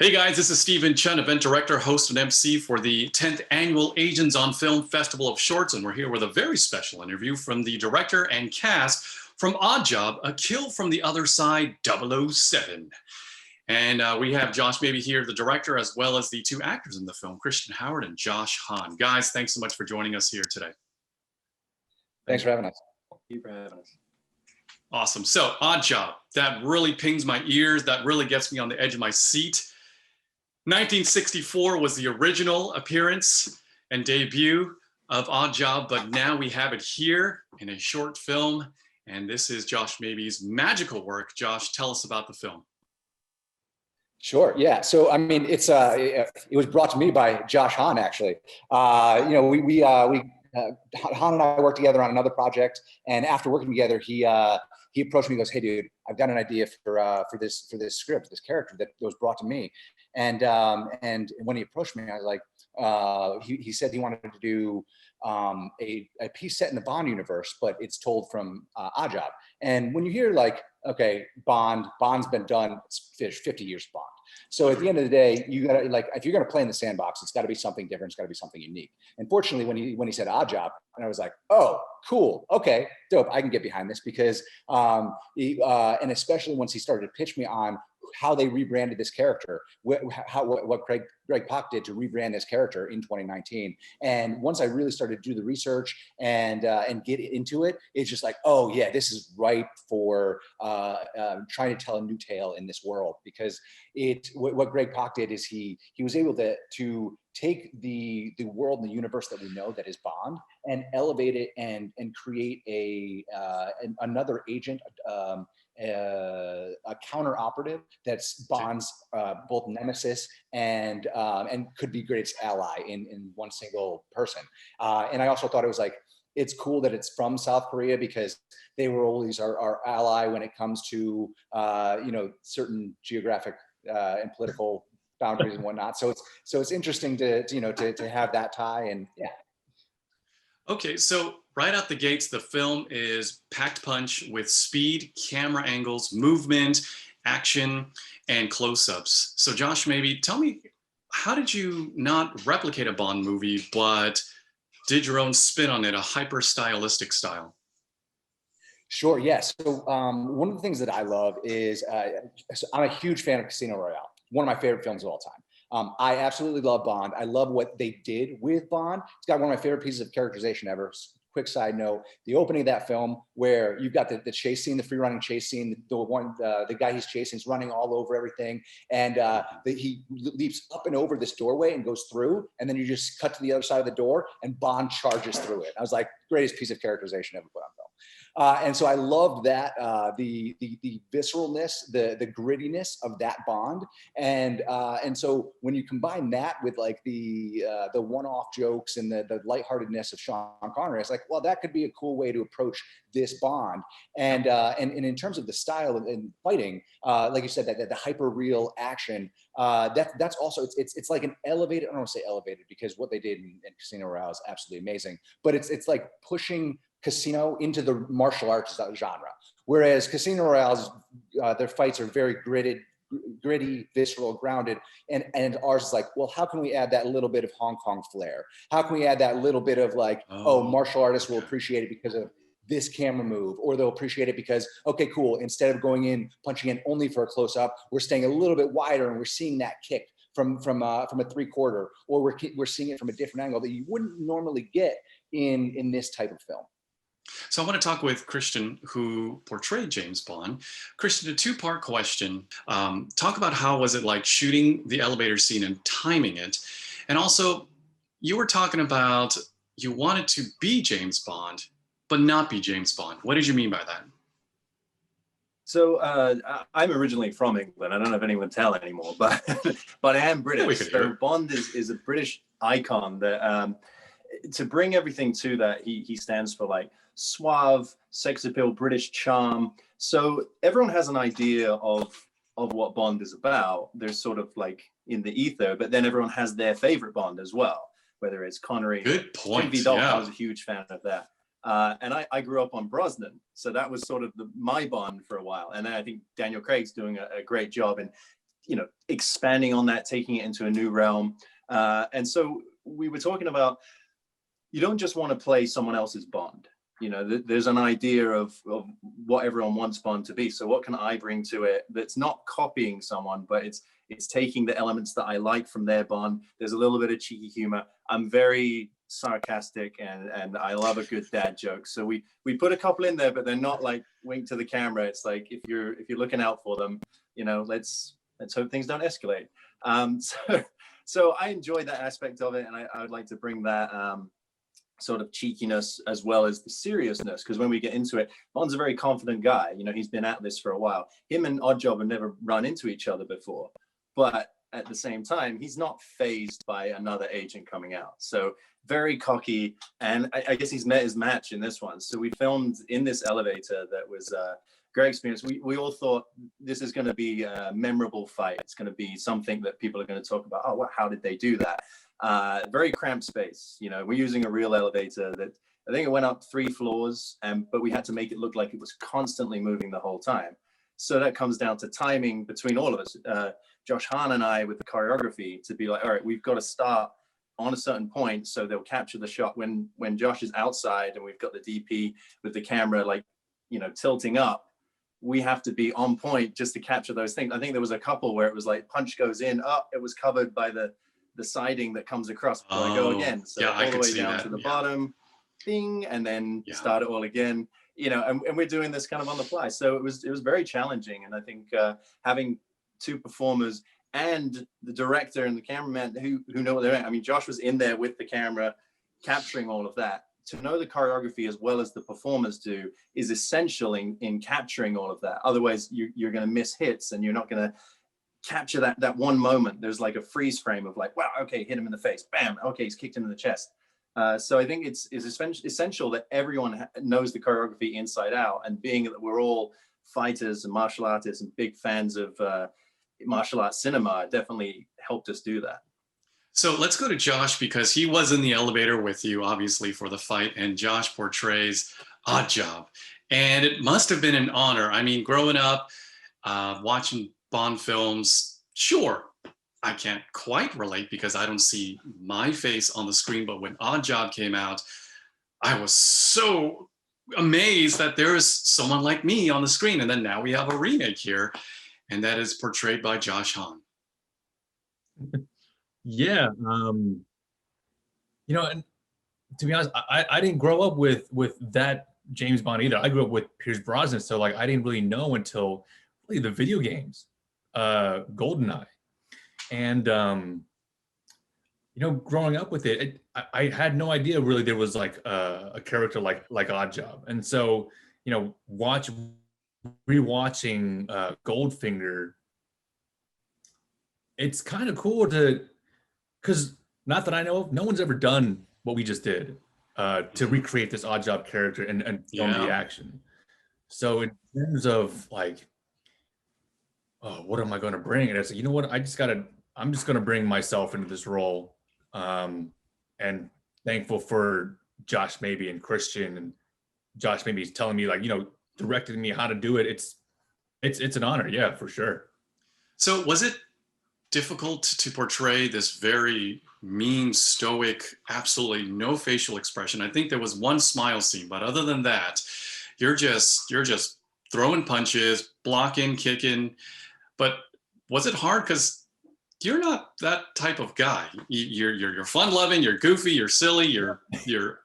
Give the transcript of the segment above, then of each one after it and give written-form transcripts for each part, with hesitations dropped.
Hey guys, this is Stephen Chen, event director, host, and MC for the 10th Annual Asians on Film Festival of Shorts, and we're here with a very special interview from the director and cast from Odd Job, A Kill from the Other Side, 007. And we have Josh Mabie here, the director, as well as the two actors in the film, Christian Howard and Josh Hahn. Guys, thanks so much for joining us here today. Thanks for having us. Thank you for having us. Awesome. So, Odd Job, that really pings my ears. That really gets me on the edge of my seat. 1964 was the original appearance and debut of Odd Job, but now we have it here in a short film, and this is Josh Mabie's magical work. Josh, tell us about the film. Sure. Yeah. So, I mean, it was brought to me by Josh Hahn, actually. Hahn and I worked together on another project, and after working together, he approached me and goes, "Hey, dude, I've got an idea for this script, this character that was brought to me." And when he approached me, I was like, he said he wanted to do a piece set in the Bond universe, but it's told from Odd Job. And when you hear like, okay, Bond's been done, it's 50 years of Bond. So at the end of the day, you gotta, like, if you're gonna play in the sandbox, it's gotta be something different, it's gotta be something unique. And fortunately, when he said Odd Job, and I was like, oh, cool, okay, dope, I can get behind this, because and especially once he started to pitch me on how they rebranded this character, what Greg Pak did to rebrand this character in 2019. And once I really started to do the research and get into it, it's just like, oh yeah, this is ripe for trying to tell a new tale in this world. Because what Greg Pak did is he was able to take the world and the universe that we know that is Bond and elevate it and create another agent, a counter operative that's Bond's both nemesis and could be greatest ally in one single person. And I also thought it was like, it's cool that it's from South Korea, because they were always our ally when it comes to certain geographic and political boundaries and whatnot. So it's interesting to have that tie. And yeah. Okay, so right out the gates, the film is packed punch with speed, camera angles, movement, action, and close-ups. So Josh, maybe tell me, how did you not replicate a Bond movie, but did your own spin on it, a hyper-stylistic style? Sure, yes. So one of the things that I love is, I'm a huge fan of Casino Royale, one of my favorite films of all time. I absolutely love Bond. I love what they did with Bond. It's got one of my favorite pieces of characterization ever. Quick side note, the opening of that film, where you've got the chase scene, the free running chase scene, the guy he's chasing is running all over everything. And he leaps up and over this doorway and goes through, and then you just cut to the other side of the door and Bond charges through it. I was like, greatest piece of characterization ever put on film. And so I loved that, the visceralness, the grittiness of that Bond. And so when you combine that with like the one-off jokes and the lightheartedness of Sean Connery, it's like, well, that could be a cool way to approach this Bond. And in terms of the style and fighting, like you said, that the hyper real action, that's also, it's like an elevated, I don't want to say elevated, because what they did in Casino Royale is absolutely amazing, but it's like pushing Casino into the martial arts genre, whereas Casino Royale's their fights are very gritty, visceral, grounded, and ours is like, well, how can we add that little bit of Hong Kong flair? How can we add that little bit of like, oh, martial artists will appreciate it because of this camera move, or they'll appreciate it because, okay, cool, instead of going in, punching in only for a close-up, we're staying a little bit wider and we're seeing that kick from a 3/4, or we're seeing it from a different angle that you wouldn't normally get in this type of film. So I want to talk with Christian, who portrayed James Bond. Christian, a two-part question. Talk about how was it like shooting the elevator scene and timing it? And also, you were talking about you wanted to be James Bond, but not be James Bond. What did you mean by that? So I'm originally from England. I don't know if anyone can tell anymore, but I am British. So Bond is a British icon that to bring everything to that, he stands for like suave, sex appeal, British charm. So everyone has an idea of what Bond is about. They're sort of like in the ether, but then everyone has their favorite Bond as well, whether it's Connery. Good point. I was a huge fan of that. And I grew up on Brosnan, so that was sort of my Bond for a while. And then I think Daniel Craig's doing a great job. And you know, expanding on that, taking it into a new realm. And so we were talking about, you don't just want to play someone else's Bond. You know, there's an idea of what everyone wants Bond to be. So what can I bring to it that's not copying someone, but it's taking the elements that I like from their Bond. There's a little bit of cheeky humor. I'm very sarcastic and I love a good dad joke. So we put a couple in there, but they're not like wink to the camera. It's like, if you're looking out for them, you know, let's hope things don't escalate. So I enjoy that aspect of it, and I would like to bring that sort of cheekiness as well as the seriousness, because when we get into it, Bond's a very confident guy. You know, he's been at this for a while. Him and Oddjob have never run into each other before, but at the same time, he's not fazed by another agent coming out. So very cocky, and I guess he's met his match in this one. So we filmed in this elevator. That was a great experience. We all thought this is going to be a memorable fight. It's going to be something that people are going to talk about. Oh, how did they do that? Very cramped space. You know, we're using a real elevator that I think it went up 3 floors, but we had to make it look like it was constantly moving the whole time. So that comes down to timing between all of us. Josh Hahn and I with the choreography to be like, all right, we've got to start on a certain point so they'll capture the shot when Josh is outside and we've got the DP with the camera, like, you know, tilting up. We have to be on point just to capture those things. I think there was a couple where it was like punch goes in, it was covered by the siding that comes across. So I go again. So yeah, all the way down to the bottom, ding, and then start it all again. You know, and we're doing this kind of on the fly. So it was very challenging. And I think having 2 performers and the director and the cameraman who know what they're doing. I mean, Josh was in there with the camera, capturing all of that. To know the choreography as well as the performers do is essential in capturing all of that. Otherwise, you're going to miss hits and you're not going to capture that one moment. There's like a freeze frame of like, wow, okay, hit him in the face, bam, okay, he's kicked him in the chest. So I think it's essential that everyone knows the choreography inside out, and being that we're all fighters and martial artists and big fans of martial arts cinema, definitely helped us do that. So let's go to Josh, because he was in the elevator with you, obviously, for the fight, and Josh portrays Oddjob. And it must have been an honor. I mean, growing up, watching Bond films, sure, I can't quite relate because I don't see my face on the screen, but when Oddjob came out, I was so amazed that there is someone like me on the screen. And then now we have a remake here, and that is portrayed by Josh Hahn. Yeah, you know, and to be honest, I didn't grow up with that James Bond either. I grew up with Pierce Brosnan, so like I didn't really know until really the video games, GoldenEye, and you know, growing up with it, I had no idea really there was like a character like Oddjob, and so you know, rewatching Goldfinger, it's kind of cool to. Because not that I know of, no one's ever done what we just did to recreate this Oddjob character and film the action. So in terms of like, oh, what am I going to bring? And it's like, you know what? I'm just going to bring myself into this role. And thankful for Josh Mabie and Christian, and Josh Mabie's telling me, like, you know, directing me how to do it. It's an honor. Yeah, for sure. So was it difficult to portray this very mean, stoic, absolutely no facial expression? I think there was one smile scene, but other than that, you're just throwing punches, blocking, kicking. But was it hard? Because you're not that type of guy. You're fun-loving, you're goofy, you're silly, you're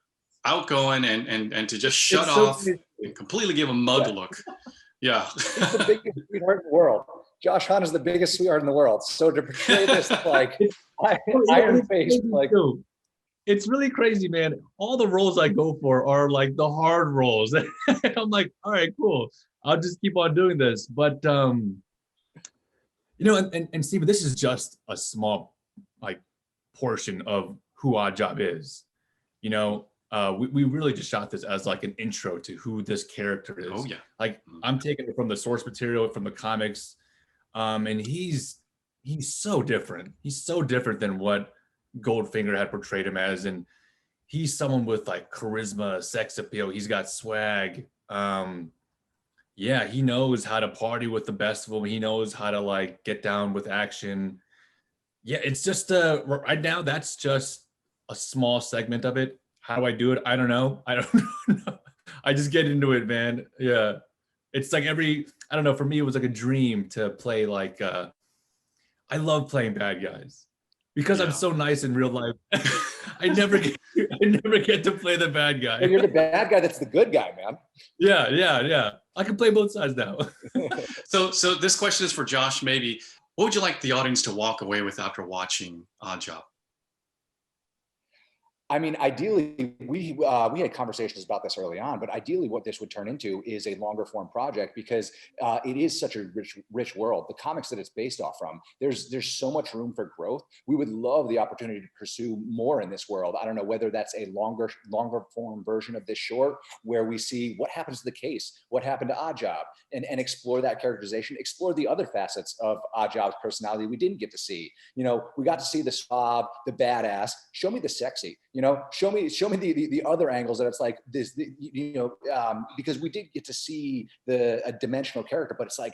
outgoing, and to just shut off and completely give a mud look. Yeah. He's the biggest sweetheart in the world. Josh Hahn is the biggest sweetheart in the world. So to portray this like iron face, like it's really crazy, man. All the roles I go for are like the hard roles. I'm like, all right, cool. I'll just keep on doing this. But you know, and Steven, this is just a small like portion of who Oddjob is. You know, we really just shot this as like an intro to who this character is. Oh yeah. Like I'm taking it from the source material, from the comics. And he's so different. He's so different than what Goldfinger had portrayed him as. And he's someone with like charisma, sex appeal. He's got swag. yeah, he knows how to party with the best of them. He knows how to like get down with action. Yeah, it's just right now that's just a small segment of it. How do I do it? I don't know. I don't know. I just get into it, man. Yeah. It's like I don't know, for me it was like a dream to play like I love playing bad guys because I'm so nice in real life. I never get to play the bad guy. Well, you're the bad guy that's the good guy, man. Yeah. I can play both sides now. So this question is for Josh, maybe. What would you like the audience to walk away with after watching Odd Job? I mean, ideally, we had conversations about this early on, but ideally what this would turn into is a longer form project because it is such a rich world. The comics that it's based off from, there's so much room for growth. We would love the opportunity to pursue more in this world. I don't know whether that's a longer form version of this short where we see what happens to the case, what happened to Odd Job, and explore that characterization, explore the other facets of Odd Job's personality we didn't get to see. You know, we got to see the slob, the badass. Show me the sexy. You know, show me the other angles that it's like this, because we did get to see a dimensional character, but it's like,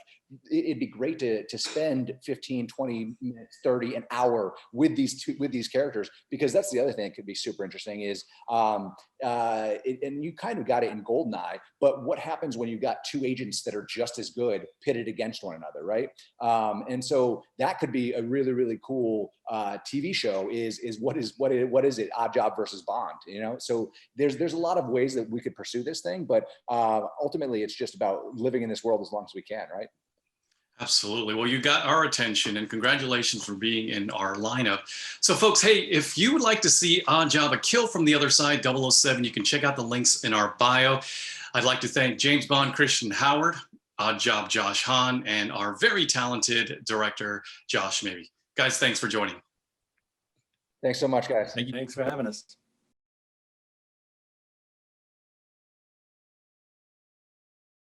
it'd be great to spend 15, 20 minutes, 30, an hour with these characters, because that's the other thing that could be super interesting is, and you kind of got it in Goldeneye, but what happens when you've got two agents that are just as good pitted against one another, right? And so that could be a really, really cool TV show is what is it? Odd Job versus Bond, you know? So there's a lot of ways that we could pursue this thing, but ultimately it's just about living in this world as long as we can, right? Absolutely. Well, you got our attention, and congratulations for being in our lineup. So folks, hey, if you would like to see Odd Job, A Kill from the Other Side, 007, you can check out the links in our bio. I'd like to thank James Bond Christian Howard, Odd Job Josh Hahn, and our very talented director, Josh Mabie. Guys, thanks for joining. Thanks so much, guys. Thanks for having us.